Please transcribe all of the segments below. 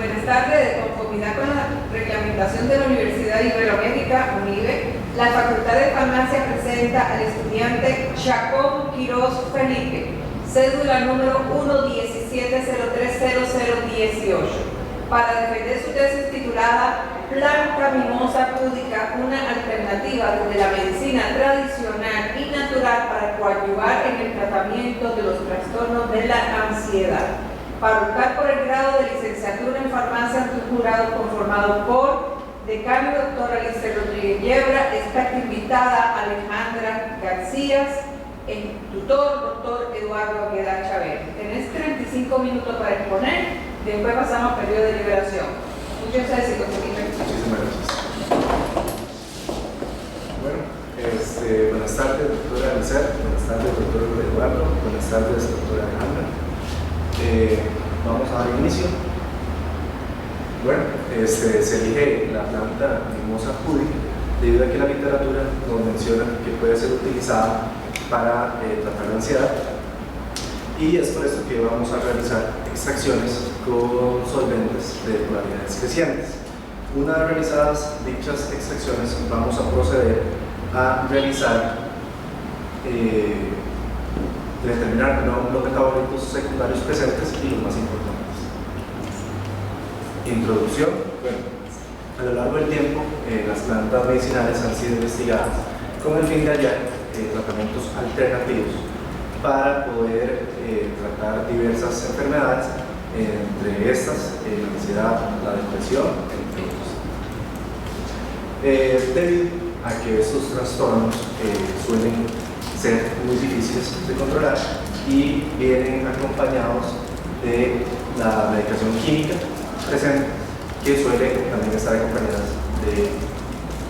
Buenas tardes. De conformidad con la reglamentación de la Universidad Iberoamérica, UNIBE, la Facultad de Farmacia presenta al estudiante Jacob Quiroz Felipe, cédula número 117030018, para defender su tesis titulada Planta mimosa púdica, una alternativa desde la medicina tradicional y natural para coadyuvar en el tratamiento de los trastornos de la ansiedad. Para optar por el grado de licenciatura en farmacia ante un jurado conformado por decano doctora Alicia Rodríguez Yebra, experta invitada Alejandra García, el tutor doctor Eduardo Aguilar Chávez. Tenés 35 minutos para exponer, después pasamos al periodo de liberación. Muchas gracias. Muchísimas gracias. Bueno, buenas tardes, doctora Alicia, buenas tardes, doctor Eduardo, buenas tardes, doctora Alejandra. Vamos a dar inicio. Bueno, se elige la planta mimosa púdica debido a que la literatura nos menciona que puede ser utilizada para tratar la ansiedad, y es por esto que vamos a realizar extracciones con solventes de polaridades crecientes. Una vez realizadas dichas extracciones, vamos a proceder a realizar determinar los metabolitos secundarios presentes y los más importantes. Introducción. Bueno, a lo largo del tiempo, las plantas medicinales han sido investigadas con el fin de hallar tratamientos alternativos para poder tratar diversas enfermedades, entre estas la ansiedad, la depresión, entre otros. Debido a que estos trastornos suelen ser muy difíciles de controlar y vienen acompañados de la medicación química presente, que suele también estar acompañada de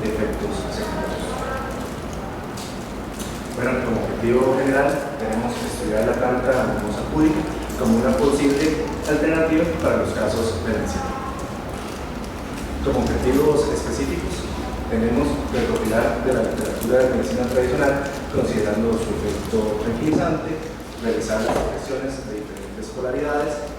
efectos secundarios. Bueno, como objetivo general tenemos que estudiar la planta mimosa púdica como una posible alternativa para los casos de ansiedad. Como objetivos específicos tenemos recopilar de la literatura de medicina tradicional, considerando su efecto tranquilizante, realizar las expresiones de diferentes polaridades,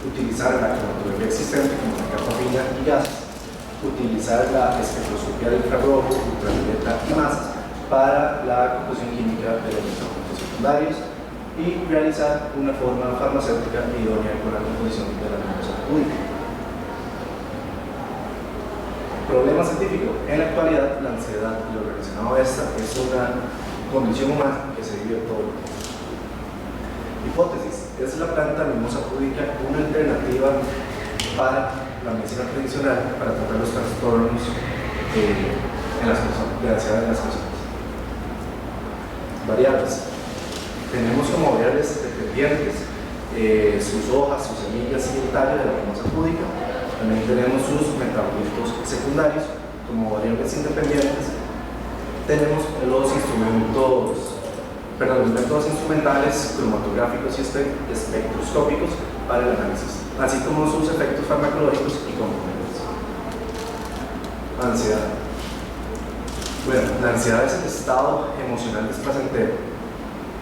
utilizar la cromatografía existente como la capa fina y gases, utilizar la espectroscopia de infrarrojo, ultravioleta y masas para la composición química de los metabolitos secundarios, y realizar una forma farmacéutica idónea con la composición de la mimosa púdica. Problema científico. En la actualidad, la ansiedad y lo relacionado a esta es una condición humana que se vive todo el tiempo. Hipótesis. ¿Es la planta mimosa púdica una alternativa para la medicina tradicional para tratar los trastornos de ansiedad en las personas? Variables. Tenemos como variables dependientes sus hojas, sus semillas y el tallo de la mimosa púdica. También tenemos sus metabolitos secundarios como variables independientes. Tenemos los métodos instrumentales, cromatográficos y espectroscópicos para el análisis, así como sus efectos farmacológicos y componentes. Ansiedad. Bueno, la ansiedad es el estado emocional desplacentero,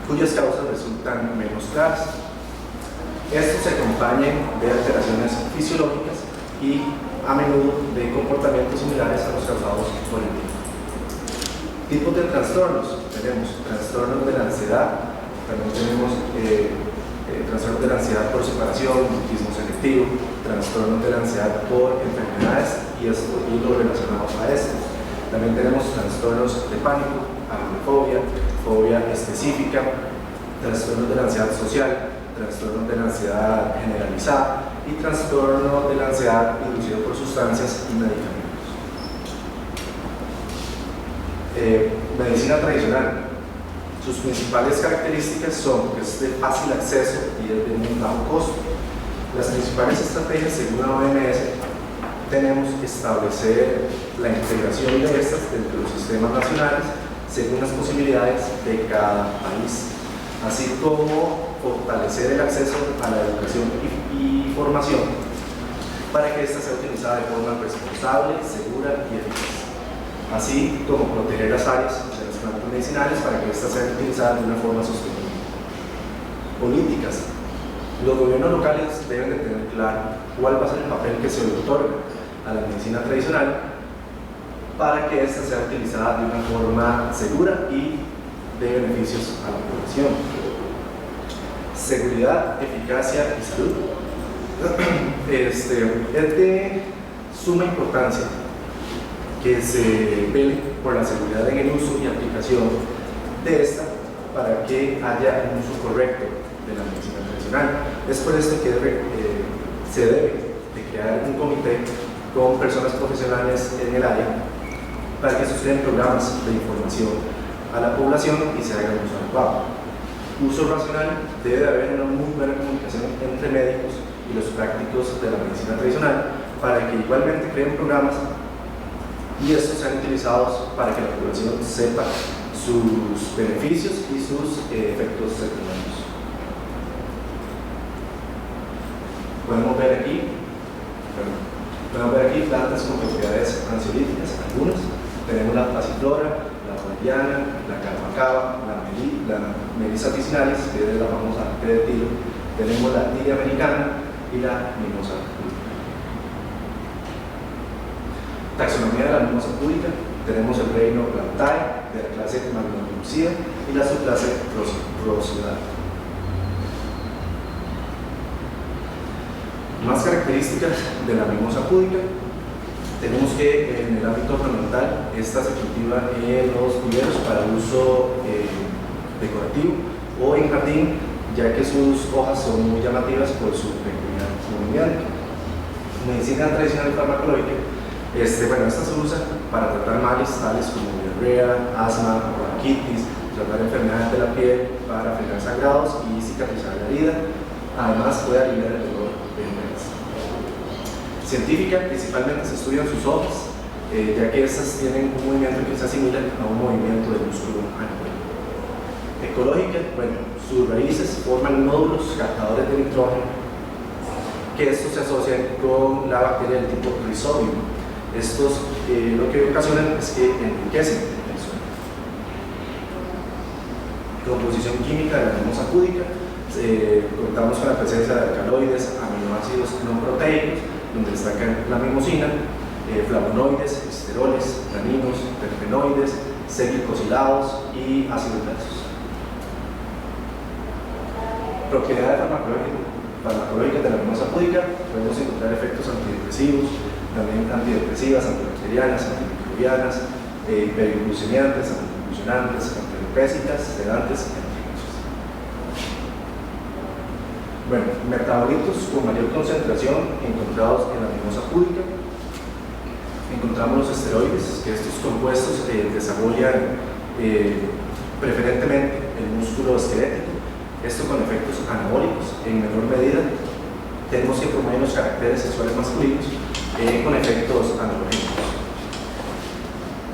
cuyas causas resultan menos claras. Estos se acompañan de alteraciones fisiológicas y a menudo de comportamientos similares a los causados por el tiempo. Tipos de trastornos. Tenemos trastornos de la ansiedad, también tenemos trastornos de la ansiedad por separación, mutismo selectivo, trastornos de la ansiedad por enfermedades y lo relacionado a estos. También tenemos trastornos de pánico, agorafobia, fobia específica, trastornos de la ansiedad social, trastornos de la ansiedad generalizada y trastorno de la ansiedad inducido por sustancias y medicamentos. Medicina tradicional. Sus principales características son que es de fácil acceso y es de muy bajo costo. Las principales estrategias, según la OMS, tenemos que establecer la integración de estas dentro de los sistemas nacionales según las posibilidades de cada país, así como fortalecer el acceso a la educación y formación para que ésta sea utilizada de forma responsable, segura y eficaz, así como proteger las áreas de las plantas medicinales para que éstas sean utilizadas de una forma sostenible. Políticas. Los gobiernos locales deben de tener claro cuál va a ser el papel que se le otorga a la medicina tradicional para que ésta sea utilizada de una forma segura y de beneficios a la población. Seguridad, eficacia y salud. Es de suma importancia que se vele por la seguridad en el uso y aplicación de esta para que haya un uso correcto de la medicina tradicional. Es por esto que se debe de crear un comité con personas profesionales en el área para que se creen programas de información a la población y se haga un uso adecuado. Uso racional: debe de haber una muy buena comunicación entre médicos y los prácticos de la medicina tradicional para que igualmente creen programas y estos sean utilizados para que la población sepa sus beneficios y sus efectos secundarios. Podemos ver aquí plantas con propiedades ansiolíticas, algunas. Tenemos la pasiflora, la valeriana, la carpacaba, la melisa officinalis, que es la famosa té de tilo. Tenemos la tilia americana y la mimosa púdica. Taxonomía de la mimosa púdica: tenemos el reino Plantae, de la clase Magnoleucida, y la subclase Rosedale. Más características de la mimosa púdica: tenemos que en el ámbito ornamental esta se cultiva en los viveros para uso decorativo o en jardín, ya que sus hojas son muy llamativas por su peculiar movimiento. Medicina tradicional farmacológica: esta se usa para tratar males tales como diarrea, asma, bronquitis, tratar enfermedades de la piel, para frenar sangrados y cicatrizar la herida. Además, puede aliviar el dolor de heridas. Científica: principalmente se estudian sus hojas, ya que estas tienen un movimiento que se asimila a un movimiento del músculo angular. Ecológica: sus raíces forman nódulos captadores de nitrógeno, que estos se asocian con la bacteria del tipo Rhizobium. Estos lo que ocasionan es que enriquecen el suelo. Composición química de la mimosa púdica: contamos con la presencia de alcaloides, aminoácidos no proteicos, donde destacan la mimosina, flavonoides, esteroles, taninos, terpenoides, glicosilado y ácidos grasos. Propiedades farmacológicas de la mimosa púdica: podemos encontrar efectos antidepresivos, también antidepresivas, antibacterianas, antimicrobianas, hiperglucemiantes, anticonvulsionantes, antidepresivas, sedantes, entre otros. Metabolitos con mayor concentración encontrados en la mimosa púdica: encontramos los esteroides, que estos compuestos desarrollan preferentemente el músculo esquelético, esto con efectos anabólicos. En menor medida tenemos que promover los caracteres sexuales masculinos con efectos androgénicos.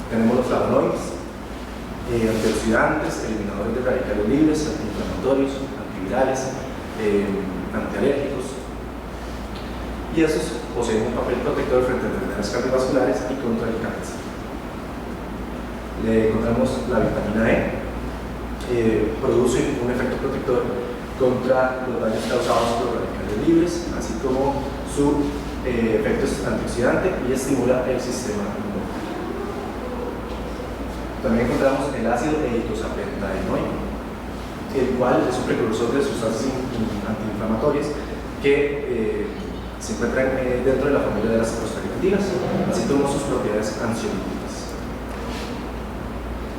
Tenemos los flavonoides, antioxidantes, eliminadores de radicales libres, antiinflamatorios, antivirales, antialérgicos, y esos poseen un papel protector frente a enfermedades cardiovasculares y contra el cáncer. Le encontramos la vitamina E, produce un efecto protector contra los daños causados por radicales libres, así como su efecto antioxidante, y estimula el sistema inmune. También encontramos el ácido eicosapentaenoico, el cual es un precursor de sustancias antiinflamatorias que se encuentran dentro de la familia de las prostaglandinas, así como sus propiedades ansiolíticas.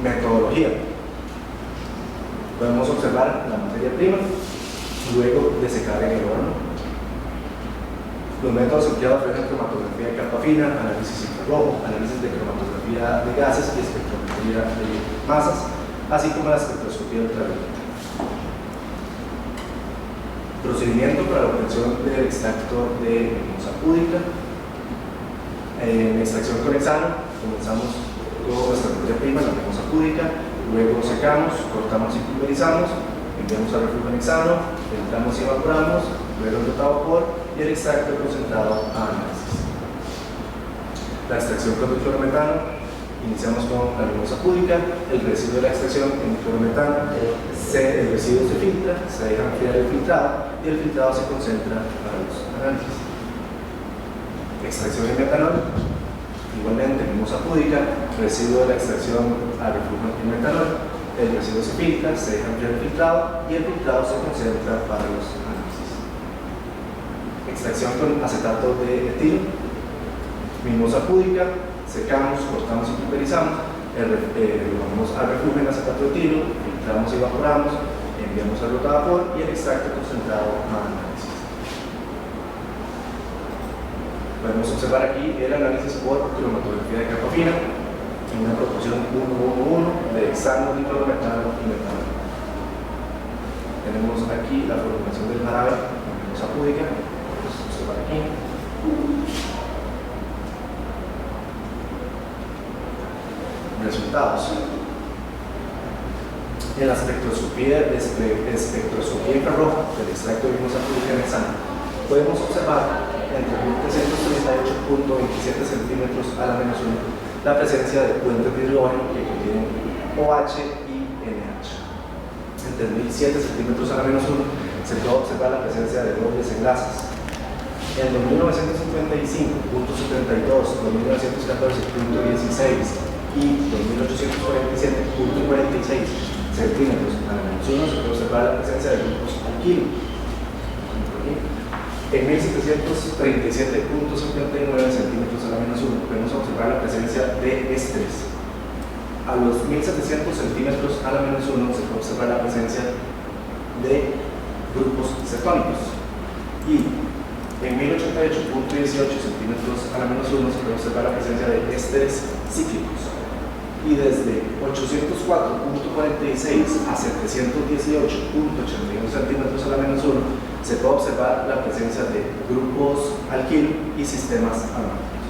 Metodología: podemos observar la materia prima luego de secar en el horno. Los métodos empleados fueron cromatografía de capa fina, análisis infrarrojo, análisis de cromatografía de gases y espectrometría de masas, así como la espectroscopía ultravioleta. Procedimiento para la obtención del extracto de mimosa púdica: en extracción con hexano, comenzamos con nuestra materia prima, la mimosa púdica, luego secamos, cortamos y pulverizamos, enviamos al reflujo en hexano, filtramos y evaporamos, luego el a vapor y el extracto concentrado a análisis. La extracción con diclorometano: iniciamos con la mimosa púdica, el residuo de la extracción en diclorometano, el residuo se filtra, se deja enfriar el filtrado y el filtrado se concentra para los análisis. extracción en metanol, igualmente mimosa púdica, residuo de la extracción a reflujo en metanol, el residuo se filtra, se deja enfriar el filtrado y el filtrado se concentra para los análisis. Extracción con acetato de etilo, mimosa púdica, secamos, cortamos y pulverizamos, lo vamos al reflujo en acetato de etilo, filtramos y evaporamos, enviamos al rotavapor y el extracto concentrado a análisis. Podemos observar aquí el análisis por cromatografía de capa fina en una proporción 1:1:1 de hexano, diclorometano y metano. Tenemos aquí la formulación del jarabe con mimosa púdica. Podemos observar aquí. Resultados. En la espectroscopía infrarroja del extracto de mimosa púdica en hexano podemos observar entre 1338.27 centímetros a la menos 1 la presencia de puentes de hidrógeno que contienen OH y NH. Entre 1007 centímetros a la menos 1 se puede observar la presencia de dobles enlaces. En 2955.72, 2914.16 y 2847.46 centímetros a la menos 1 se puede observar la presencia de grupos alquilo. En 1737.59 centímetros a la menos 1 podemos observar la presencia de ésteres. A los 1700 centímetros a la menos 1 se puede observar la presencia de grupos cetónicos. Y en 1088.18 centímetros a la menos 1 se puede observar la presencia de ésteres cíclicos. Y desde 804.46 a 718.81 centímetros a la menos 1 se puede observar la presencia de grupos alquilo y sistemas aromáticos.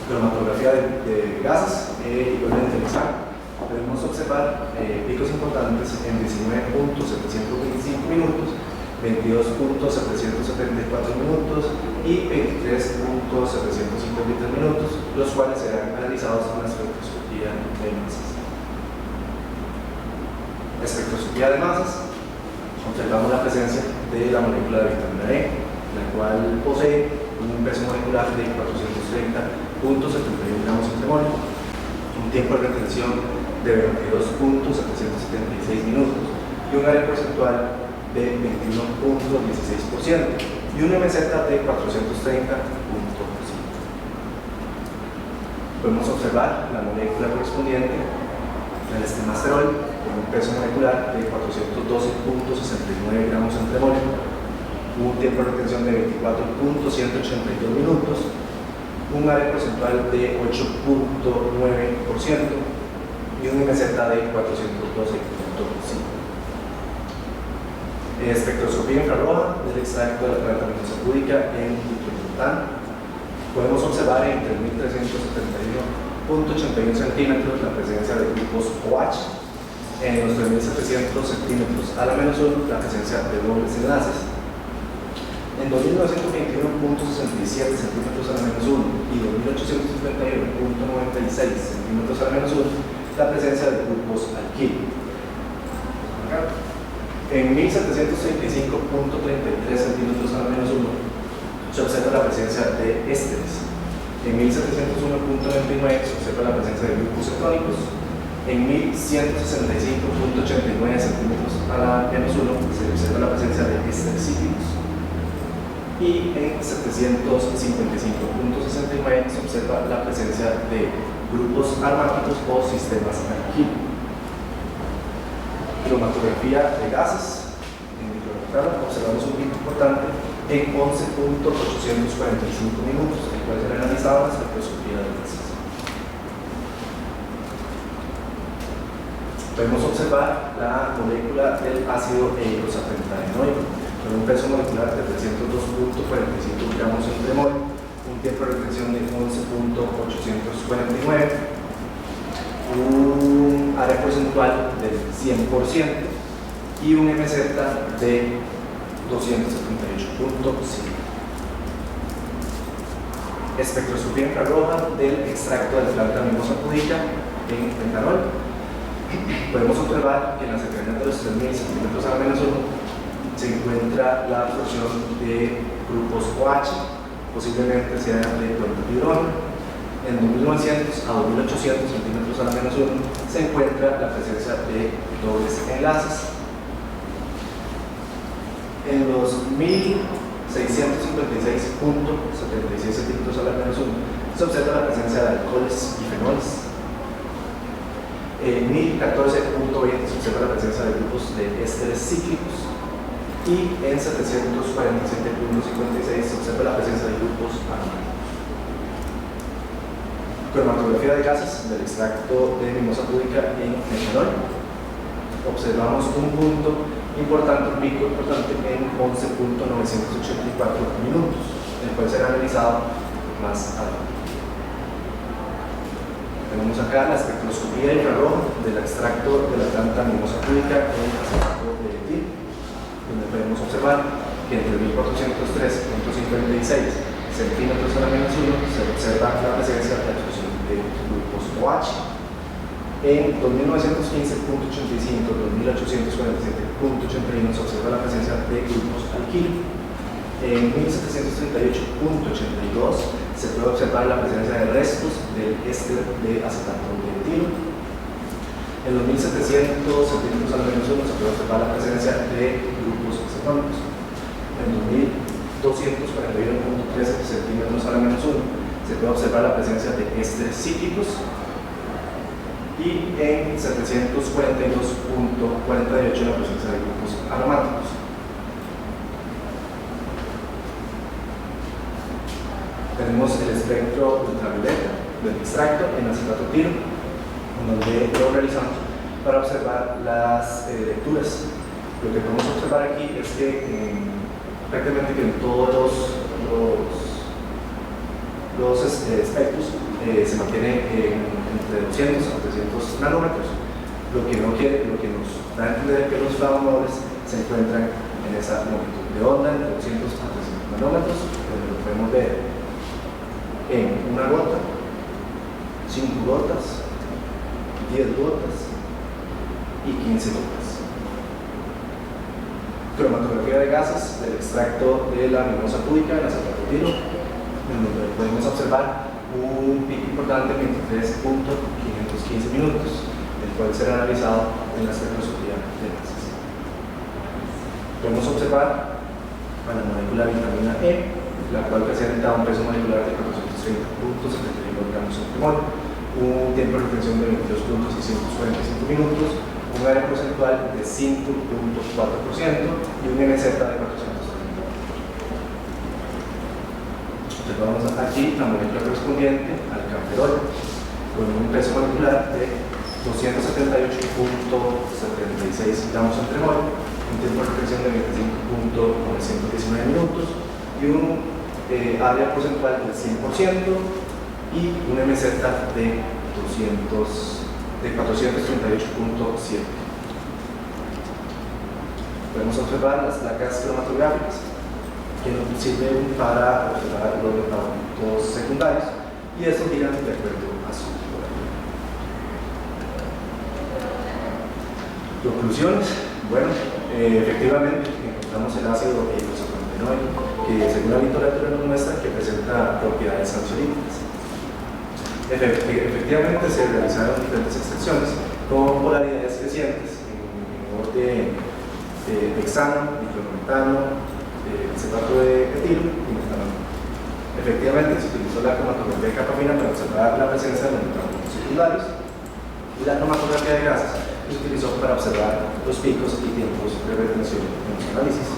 Cromatografía de gases, igualmente en hexano. Podemos observar picos importantes en 19.725 minutos, 22.774 minutos y 23.753 minutos, los cuales serán analizados con la espectroscopía de masas. Espectroscopía de masas. Observamos la presencia de la molécula de vitamina E, la cual posee un peso molecular de 430.71 gramos entre mol, un tiempo de retención de 22.776 minutos y un área porcentual de 21.16% y un MZ de 430.5. Podemos observar la molécula correspondiente al estemasterol con un peso molecular de 412.69 gramos entre mol, un tiempo de retención de 24.182 minutos, un área porcentual de 8.9% y un MZ de 412.5. Espectroscopía infrarroja del extracto de la planta mimosa púdica en diclorometano. Podemos observar en 3.371.81 centímetros la presencia de grupos OH, en los 3.700 centímetros a la menos 1 la presencia de dobles enlaces. En 2.921.67 centímetros a la menos 1 y 2.851.96 centímetros a la menos 1 la presencia de grupos alquilo. En 1.735.33 centímetros a la menos 1 se observa la presencia de ésteres. En 1.701.99 se observa la presencia de grupos cetónicos. En 1.165.89 centímetros a la menos 1 se observa la presencia de ésteres cíclicos. Y en 755.69 se observa la presencia de grupos aromáticos o sistemas alquilo. Cromatografía de gases. En diclorometano observamos un pico importante en 11.845 minutos, el cual será analizado en la espectroscopía de gases. Podemos observar la molécula del ácido eicosapentaenoico con un peso molecular de 302.45 gramos entre mol, un tiempo de retención de 11.849, un área porcentual del 100% y un MZ de 278.5. Espectroscopía infrarroja del extracto de la planta mimosa púdica en metanol. Podemos observar que en las cercanías de los 3.000 centímetros a la menos 1 se encuentra la absorción de grupos OH, posiblemente sea de clorhidrógeno. En 2900 a 2800 centímetros a la menos 1 se encuentra la presencia de dobles enlaces. En los 1656.76 centímetros a la menos 1 se observa la presencia de alcoholes y fenoles. En 1014.20 se observa la presencia de grupos de ésteres cíclicos. Y en 747.56 se observa la presencia de grupos aromáticos. Cromatografía de gases del extracto de mimosa púdica en metanol. Observamos un punto importante, un pico importante en 11.984 minutos, el cual será analizado más adelante. Tenemos acá la espectroscopía infrarroja del extracto de la planta mimosa púdica en acetato de etil, donde podemos observar que entre 1403.56 centímetros a la menos 1 se observa la presencia de absorción de grupos OH. En 2915.85, 2847.81 se observa la presencia de grupos alquilo. En 1738.82 se puede observar la presencia de restos del éster de acetato de etilo. En los 1700 centímetros a la menos 1 se puede observar la presencia de grupos acetónicos. En 2241.13 centímetros a la menos 1 se puede observar la presencia de ésteres cíclicos. Y en 742.48 la presencia de grupos aromáticos. Tenemos el espectro ultravioleta del extracto en acetato etilo, en donde lo realizamos para observar las lecturas. Lo que podemos observar aquí es que prácticamente que en todos los espectros se mantiene entre 200 a 300 nanómetros, lo que nos da a entender que los flavonoides se encuentran en esa longitud de onda entre 200 a 300 nanómetros, donde lo podemos ver en una gota, 5 gotas, 10 gotas y 15 gotas. Cromatografía de gases del extracto de la mimosa púdica en acetato etilo, en donde podemos observar un pico importante en 23.515 minutos, el cual será analizado en la espectroscopía de gases. Podemos observar a la molécula de vitamina E, la cual presenta un peso molecular de 430.71 gramos por mol, un tiempo de retención de 22.645 minutos, un área porcentual de 5.4% y un MZ de 430. Observamos aquí la molécula correspondiente al camferol, con un peso molecular de 278.76 gramos entre mol, un tiempo de retención de 25.919 minutos y un área porcentual del 100% y un MZ de 438.7. Podemos observar las placas cromatográficas que nos sirven para observar los metabolitos secundarios y estos giran de acuerdo a su tipografía. Conclusiones. Bueno, efectivamente encontramos el ácido eicosapentaenoico que según la literatura nos muestra que presenta propiedades ansiolíticas. Efectivamente se realizaron diferentes extracciones con polaridades crecientes en orden de hexano, diclorometano, acetato de etilo y metanol. Efectivamente se utilizó la cromatografía de capa fina para observar la presencia de los metabolitos secundarios y la cromatografía de gases se utilizó para observar los picos y tiempos de retención en los análisis.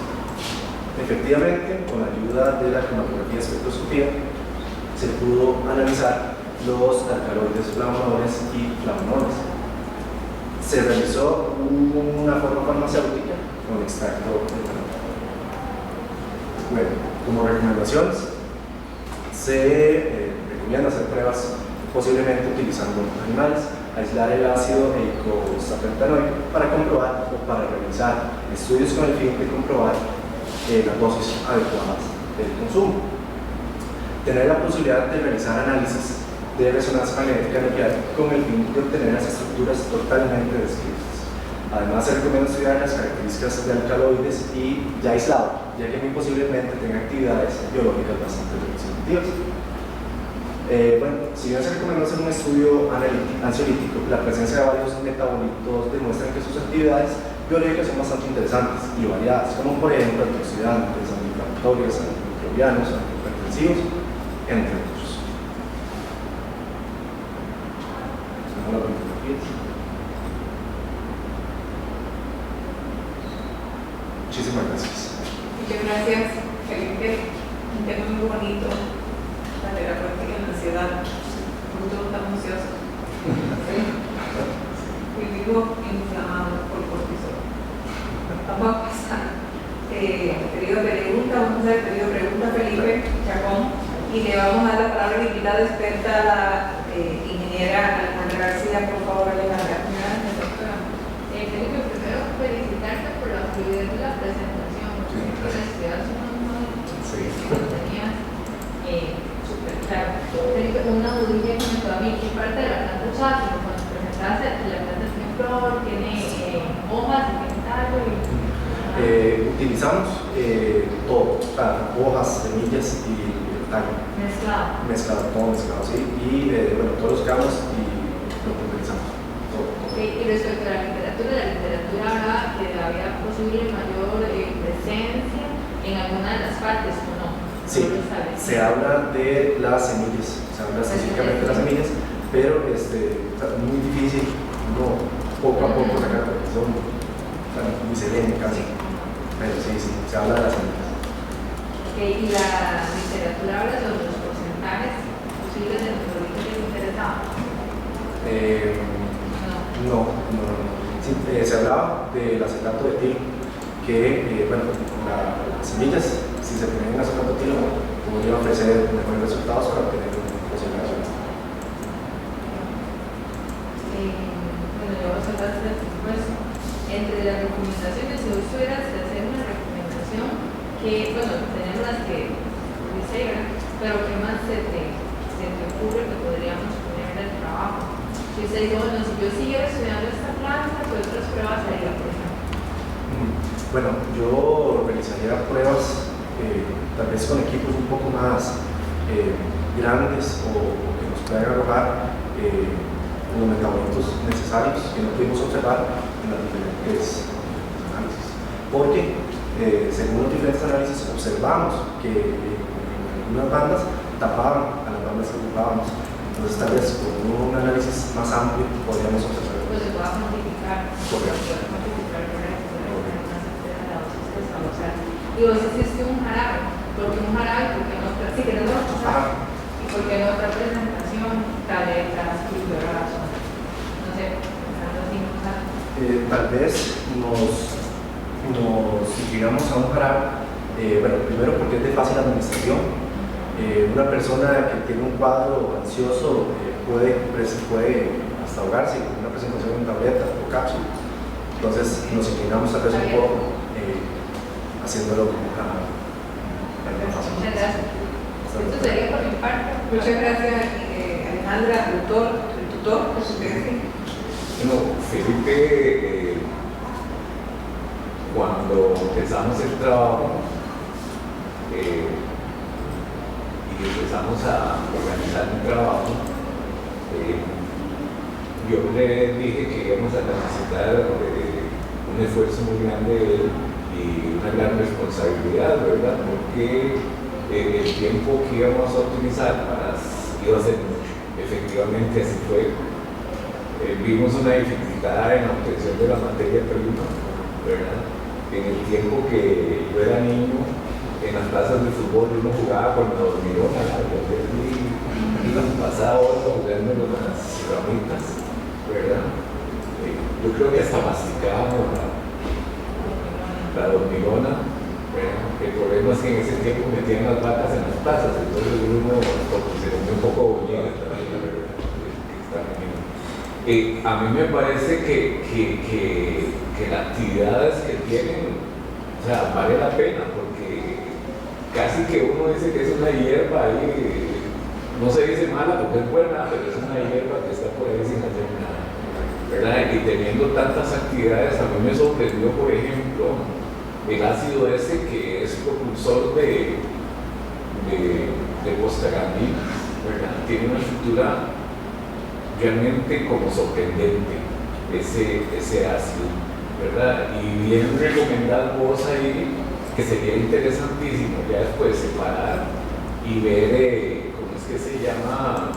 Efectivamente, con la ayuda de la cromatografía espectroscopía se pudo analizar los alcaloides flavonoides y flavonoides. Se realizó una forma farmacéutica con extracto de metanol. Bueno, como recomendaciones, se recomienda hacer pruebas posiblemente utilizando animales, aislar el ácido eicosapentaenoico para comprobar o para realizar estudios con el fin de comprobar las dosis adecuadas del consumo. Tener la posibilidad de realizar análisis de resonancia magnética nuclear con el fin de obtener las estructuras totalmente descritas. Además, se recomienda estudiar las características de alcaloides y ya aislado, ya que muy posiblemente tenga actividades biológicas bastante representativas. Bueno, si bien se recomienda hacer un estudio ansiolítico, la presencia de varios metabolitos demuestra que sus actividades biológicas son bastante interesantes y variadas, como por ejemplo antioxidantes, antiinflamatorios, antimicrobianos, antihipertensivos, entre otros. Muchísimas gracias. Muchas gracias, Felipe. Un tema muy bonito, la terapéutica en la ansiedad. Nosotros estamos ansiosos. Vivimos inflamados por cortisol. Vamos a pasar. Pedido pregunta, vamos a hacer pedido pregunta a Felipe Chacón y le vamos a dar la palabra a la invitada experta, la ingeniera Alejandra García. Por favor, Alejandra. Felipe, primero felicitarte por la fluidez de la presentación. Sí, gracias. Sí. Súper claro. Felipe, una dudilla que me quedó a mí, ¿qué parte de la planta usaste? Cuando presentaste, la planta tiene flor, tiene hojas, tiene tallo utilizamos todo, hojas, semillas y tallo. mezclado. Todo mezclado, sí. Y bueno, todos los gramos y lo utilizamos. Y respecto a la literatura hablaba que había posible mayor presencia en alguna de las partes, ¿o no? Sí, se habla de las semillas, se habla específicamente de las semillas, pero es muy difícil, poco a poco sacar, porque son misceláneas casi, pero sí, se habla de las semillas. Y la literatura habla sobre los porcentajes posibles de microorganismos interesados. No. Sí, se hablaba del acetato de etilo, que bueno, las semillas, si se ponen en acetato de etilo, podrían ofrecer mejores resultados para obtener un porcentaje. Bueno, yo voy a hablar después. Entre las recomendaciones, si vos tuvieras que hacer una recomendación, que, bueno, tenemos las que dice, pero ¿qué más se te ocurre que podríamos poner en el trabajo? Si usted dice, bueno, si yo siguiera estudiando esta planta, ¿qué otras pruebas haría, por ejemplo? Bueno, yo realizaría pruebas tal vez con equipos un poco más grandes o que nos puedan arrojar los metabolitos necesarios que no pudimos observar en las diferentes análisis. Porque según los diferentes análisis observamos que algunas bandas tapaban a las bandas que ocupábamos. Entonces, tal vez con un análisis más amplio podríamos observar. Pues se pueda cuantificar. Correcto. Y vos hiciste un jarabe, porque un jarabe, porque no otra, sí que no y porque en otra presentación, taletas, fibras, no sé, pensando así, no sé. Tal vez nos inclinamos a un jarabe, bueno, primero porque es de fácil administración. Una persona que tiene un cuadro ansioso puede hasta ahogarse con una presentación en tableta o cápsula. Entonces nos inclinamos tal vez un poco haciéndolo más fácil. Muchas gracias. Esto sería por mi parte. Muchas gracias, Alejandra, el tutor, por su tesis. Bueno, Felipe, cuando empezamos el trabajo y empezamos a organizar un trabajo, yo le dije que íbamos a necesitar un esfuerzo muy grande y una gran responsabilidad, ¿verdad? Porque el tiempo que íbamos a utilizar iba a ser mucho. Efectivamente así fue. Vimos una dificultad en la obtención de la materia prima, ¿verdad? En el tiempo que yo era niño, en las plazas de fútbol uno jugaba con la hormigona, y pasaba horas jugando con las ramitas, ¿verdad? Yo creo que hasta masticábamos la hormigona. El problema es que en ese tiempo metían las vacas en las plazas, entonces uno se ponía un poco bollera también, la verdad. A mí me parece que las actividades que tienen, o sea, vale la pena, porque casi que uno dice que es una hierba ahí, no se dice mala porque es buena, pero es una hierba que está por ahí sin hacer nada. ¿verdad? Y teniendo tantas actividades, a mí me sorprendió, por ejemplo, el ácido ese que es propulsor de prostaglandina, ¿verdad? Tiene una estructura realmente como sorprendente, ese ácido, ¿verdad? Y bien recomendar vos ahí que sería interesantísimo ya después separar y ver, ¿cómo es que se llama?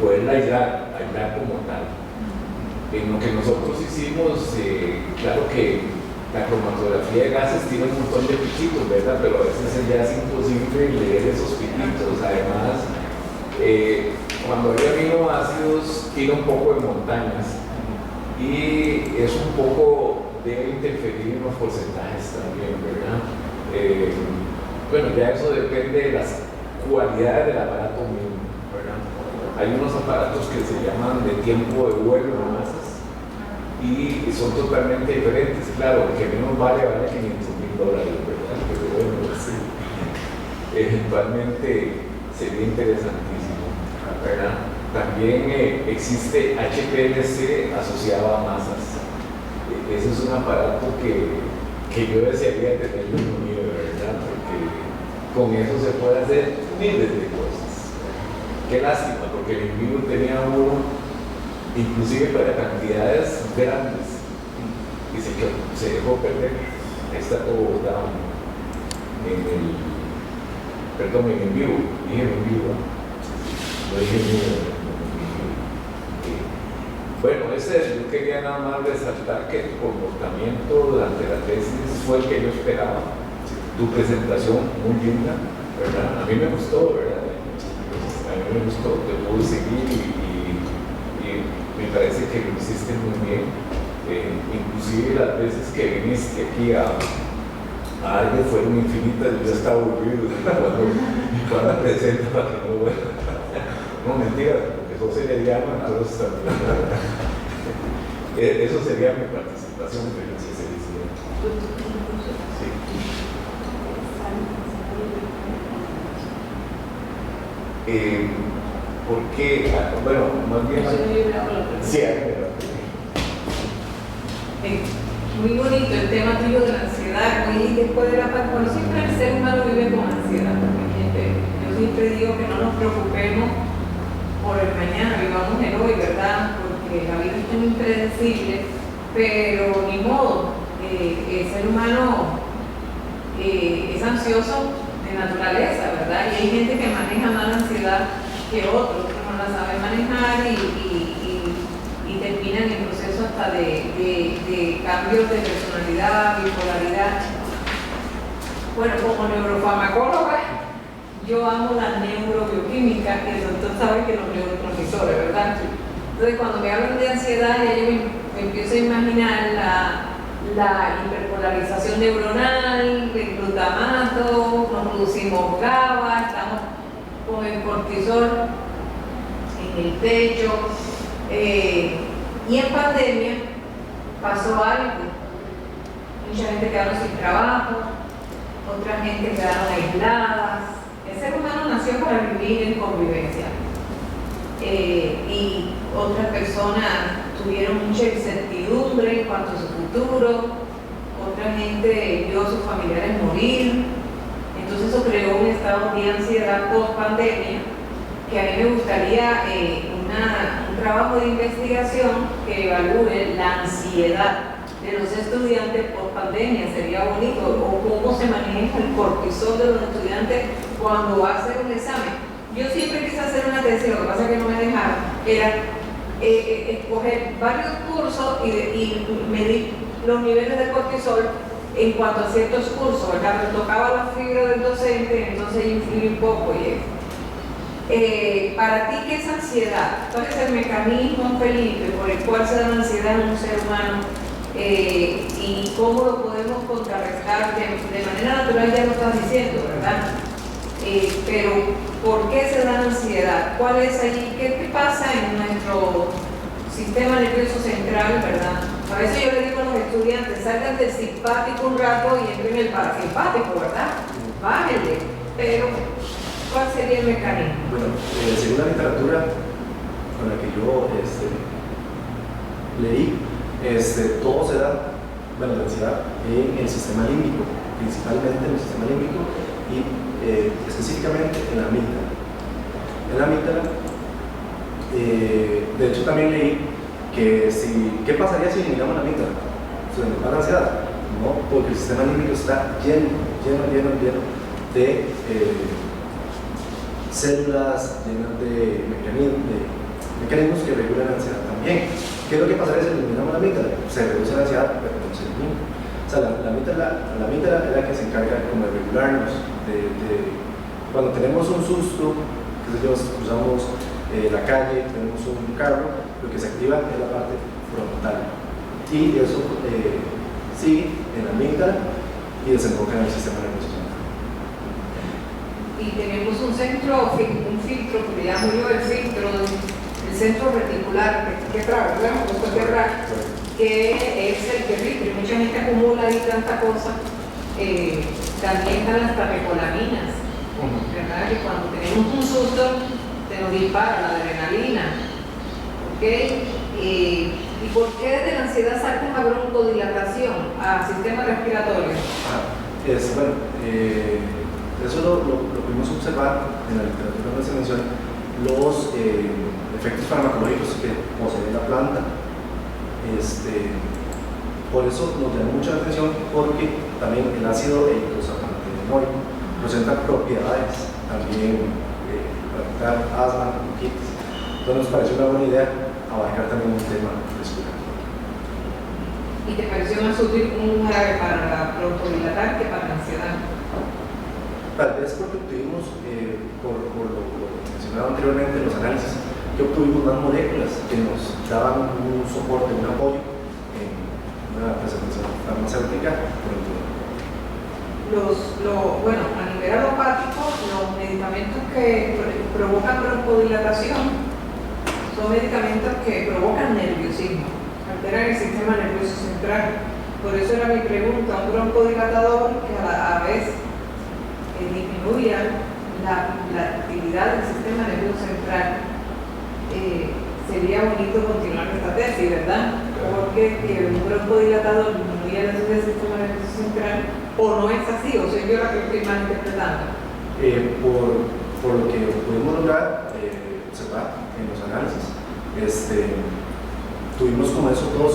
Poderla aislar como tal. En lo que nosotros hicimos, claro que la cromatografía de gases tiene un montón de piquitos, ¿verdad? Pero a veces ya es imposible leer esos piquitos. Además, cuando hay aminoácidos, tiene un poco de montañas y es un poco, debe interferir en los porcentajes también, ¿verdad? Bueno, ya eso depende de las cualidades del aparato mismo, ¿verdad? Hay unos aparatos que se llaman de tiempo de vuelo de masas y son totalmente diferentes. Claro, el que menos vale $500,000, ¿verdad? Pero bueno, sí. Eventualmente sería interesantísimo, ¿verdad? También existe HPLC asociado a masas. Ese es un aparato que yo desearía tener en el mío, ¿verdad? Porque con eso se puede hacer miles de cosas. Qué lástima, porque el envío tenía uno, inclusive para cantidades grandes, y se dejó perder. Está todo botado en vivo, dije en vivo, no dije en vivo. Bueno, yo quería nada más resaltar que tu comportamiento durante la tesis fue el que yo esperaba. Tu presentación muy linda, ¿verdad? A mí me gustó, ¿verdad? A mí me gustó, te pude seguir y me parece que lo hiciste muy bien. Inclusive las veces que viniste aquí a alguien fueron infinitas, yo estaba aburrido cuando presento para que no vuelva. No, mentira. Eso sería llama, entonces también. Eso sería mi participación, pero sí se dice. Sí. Porque, bueno, más bien. Sí, muy bonito el tema tuyo de la ansiedad. Hoy después de la paz, bueno, siempre el ser humano vive con ansiedad. Yo siempre digo que no nos preocupemos por el mañana, vivamos el hoy, ¿verdad? Porque la vida es muy impredecible, pero ni modo, el ser humano es ansioso de naturaleza, ¿verdad? Y hay gente que maneja más la ansiedad que otros, que no la saben manejar y terminan en procesos hasta de cambios de personalidad, bipolaridad. Bueno, como neurofarmacóloga, yo amo la neurobioquímica, que el doctor sabe que los neurotransmisores, ¿verdad? Entonces, cuando me hablan de ansiedad, ya yo me empiezo a imaginar la hiperpolarización neuronal, el glutamato, nos producimos GABA, estamos con el cortisol en el techo. Y en pandemia pasó algo. Mucha gente quedaron sin trabajo, otra gente quedaron aisladas. El ser humano nació para vivir en convivencia y otras personas tuvieron mucha incertidumbre en cuanto a su futuro, otra gente vio a sus familiares morir, entonces eso creó un estado de ansiedad post pandemia que a mí me gustaría un trabajo de investigación que evalúe la ansiedad de los estudiantes post pandemia. Sería bonito, o cómo se maneja el cortisol de los estudiantes cuando hacen un examen. Yo siempre quise hacer una tesis, lo que pasa es que no me dejaron, era escoger varios cursos y medir los niveles de cortisol en cuanto a ciertos cursos, ¿verdad? Me tocaba la fibra del docente, entonces influye un poco y eso. Para ti, ¿qué es ansiedad? ¿Cuál es el mecanismo, Felipe, por el cual se da la ansiedad en un ser humano? Y cómo lo podemos contrarrestar de manera natural, ya lo estás diciendo, ¿verdad? Pero ¿por qué se da la ansiedad? ¿Cuál es ahí? ¿Qué pasa en nuestro sistema nervioso central, verdad? A veces yo le digo a los estudiantes, salgan del simpático un rato y entren en el parasimpático, ¿verdad? Bájenle. Pero, ¿cuál sería el mecanismo? Bueno, según la literatura con la que yo leí, todo se da, bueno, la ansiedad en el sistema límbico, principalmente en el sistema límbico y específicamente en la amígdala. En la amígdala, de hecho también leí que ¿qué pasaría si eliminamos la amígdala? ¿Se nos va la ansiedad? No, porque el sistema límbico está lleno de células, llenas de mecanismos que regulan la ansiedad también. ¿Qué es lo que pasaría si eliminamos la amígdala? Se reduce la ansiedad, pero no se elimina. O sea, la amígdala es la que se encarga como de regularnos, cuando tenemos un susto, qué sé yo, cruzamos la calle, tenemos un carro, lo que se activa es la parte frontal. Y eso sigue en la amígdala y desemboca en el sistema nervioso central. Y tenemos un filtro que le llamo yo el filtro, el centro reticular, que es raro, ¿verdad? Que es el que filtra. Mucha gente acumula ahí tanta cosa. También están las catecolaminas, ¿verdad? Que cuando tenemos un susto, se nos dispara la adrenalina. ¿Ok? ¿Y por qué de la ansiedad saltan a broncodilatación, a sistema respiratorio? Bueno, eso lo pudimos observar en la literatura donde se menciona los efectos farmacológicos que posee la planta. Por eso nos llama mucha la atención, porque también el ácido eicosapentaenoico presenta propiedades también para tratar asma, bronquitis. Entonces nos pareció una buena idea abarcar también un tema respiratorio. ¿Y te pareció más útil un jarabe para la broncodilatar que para la ansiedad? Tal vez porque obtuvimos, por lo mencionado anteriormente, los análisis, que obtuvimos más moléculas que nos daban un soporte, un apoyo en una presentación farmacéutica por el dolor. Bueno, a nivel alopático, los medicamentos que provocan broncodilatación son medicamentos que provocan nerviosismo, alteran el sistema nervioso central. Por eso era mi pregunta, un broncodilatador que a la vez disminuya la actividad del sistema nervioso central. Sería bonito continuar esta tesis, ¿verdad? Porque que un broncodilatador disminuya la actividad del sistema nervioso central, o no es así, o soy yo la que estoy mal interpretando. Por lo que pudimos lograr observar en los análisis, tuvimos como esos dos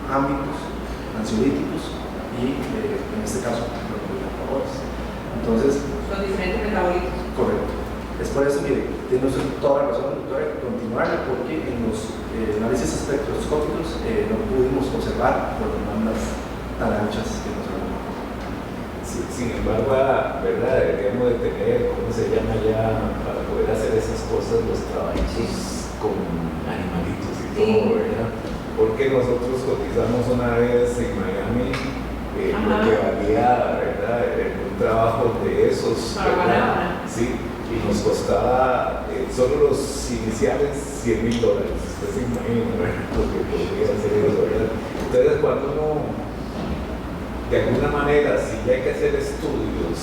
ámbitos, ansiolíticos y en este caso broncodilatadores. Entonces, son diferentes metabolitos. Correcto. Es por eso que tiene toda la razón, doctora, continuar, porque en los análisis espectroscópicos no pudimos observar por las bandas tan anchas que nos han. Sí, sin embargo, ¿verdad? Deberíamos de tener, ¿cómo se llama ya? Para poder hacer esas cosas, los trabajitos con animalitos y todo, ¿verdad? Porque nosotros cotizamos una vez en Miami lo que valía, ¿verdad? Un trabajo de esos, ¿verdad? Sí, y nos costaba solo los iniciales $100,000. Usted se imagina, ¿verdad? Lo que podría hacer eso, ¿verdad? Entonces, cuando uno, de alguna manera, si hay que hacer estudios,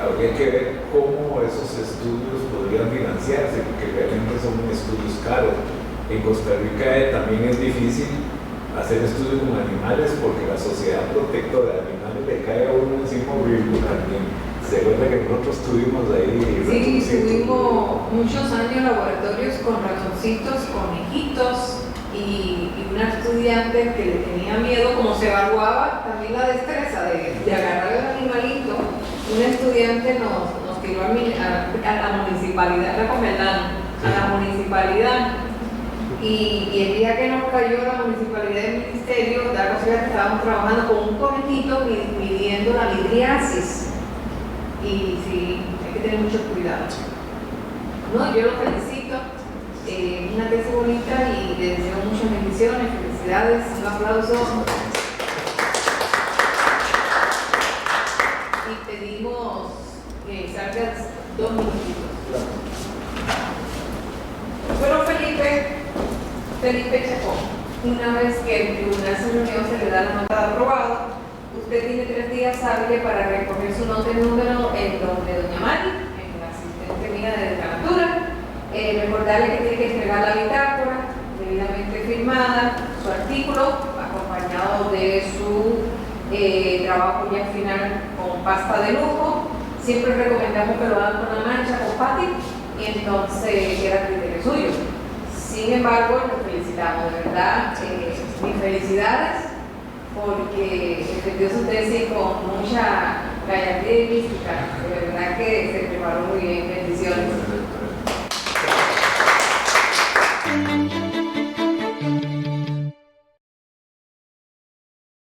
habría que ver cómo esos estudios podrían financiarse, porque realmente son estudios caros. En Costa Rica también es difícil hacer estudios con animales, porque la Sociedad Protectora de Animales le cae a uno encima horrible también. Se acuerda que nosotros estuvimos ahí. Sí, tuvimos muchos años laboratorios con ratoncitos, conejitos y una estudiante que le tenía miedo, como se evaluaba también la destreza de agarrar el animalito. Una estudiante nos tiró a la municipalidad, a la municipalidad. Y el día que nos cayó la municipalidad del ministerio, da la casualidad que estábamos trabajando con un conejito midiendo la midriasis. Y sí, hay que tener mucho cuidado. No, yo lo felicito, una tesis bonita y le deseo muchas bendiciones, felicidades, un aplauso. Y pedimos que salgas 2 minutitos. Bueno, Felipe Chacón, una vez que el tribunal se reunió, se le da la nota de aprobado. Usted tiene 3 días hábiles para recoger su nota de número en donde doña Mari, en la asistente mía de decanatura, recordarle que tiene que entregar la bitácora debidamente firmada. firmada, su artículo, acompañado de su trabajo ya final con pasta de lujo. Siempre recomendamos que lo hagan con la mancha, con Patti, y entonces queda criterio suyo. Sin embargo, lo felicitamos, de verdad, mis felicidades, porque efectuó su tesis con mucha gallardía y mística, de verdad que se preparó muy bien.